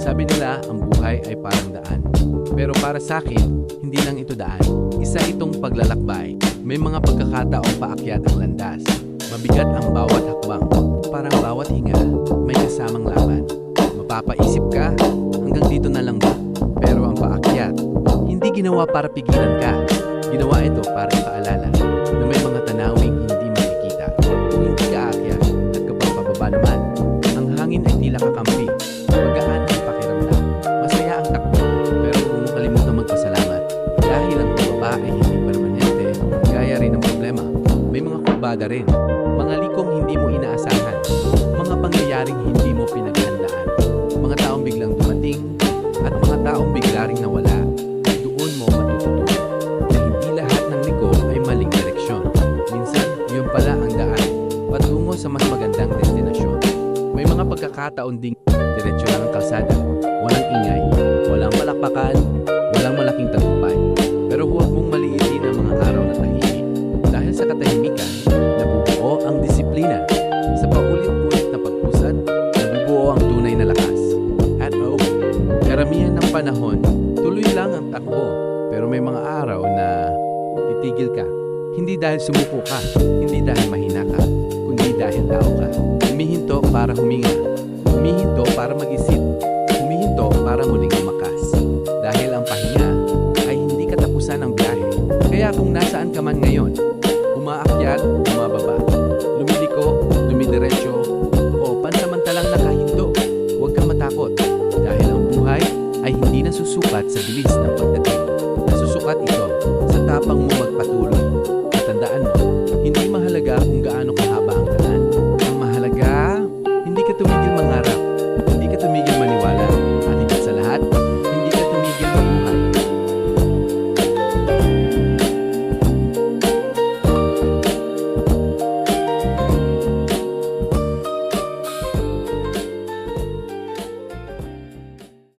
Sabi nila, ang buhay ay parang daan. Pero para sa akin, hindi lang ito daan. Isa itong paglalakbay. May mga pagkakataong paakyat ang landas. Mabigat ang bawat hakbang. Parang bawat hinga, may kasamang laban. Mapapaisip ka, hanggang dito na lang ba? Pero ang paakyat, hindi ginawa para pigilan ka. Ginawa ito para ipaalala na may mga tanawing hindi makikita. Kung hindi ka aakyat at kapag pababa naman, ang hangin ay tila kakampi. Magaan ang pakiramdam. Masaya ang takbo. Pero kung kalimutan magpasalamat, dahil ang pababa ay hindi permanente, gaya rin ng problema. May mga kurbada rin. Mga likong hindi mo inaasahan. Mga pangyayaring hindi mo pinaghandaan. Mga taong biglang dumating at mga taong bigla ring nawala. Doon mo matututunan na hindi lahat ng liko ay maling direksyon. Minsan, yun pala ang daan patungo sa mas magandang destinasyon. May mga pagkakataon ding diretso lang ang kalsada. Walang ingay, walang palakpakan, walang malaking tagumpay. Pero huwag mong maliitin ang mga araw na tahimik. Dahil sa katahimikan, nabubuo ang disiplina. Sa paulit-ulit na pag-usad, nabubuo ang tunay na lakas. At karamihan ng panahon, tuloy lang ang takbo. Pero may mga araw na titigil ka. Hindi dahil sumuko ka, hindi dahil mahina ka, kundi dahil tao ka. Humihinto para huminga. Humihinto para mag-isip. Humihinto para muling lumakas. Dahil ang pahinga ay hindi katapusan ng biyahe. Kaya kung nasaan ka man ngayon, umaakyat, umababa, lumiliko, dumidiretso, o pansamantalang nakahinto, huwag kang matakot. Dahil ang buhay ay hindi nasusukat sa bilis ng pagdating. Nasusukat ito sa tapang mo magpatuloy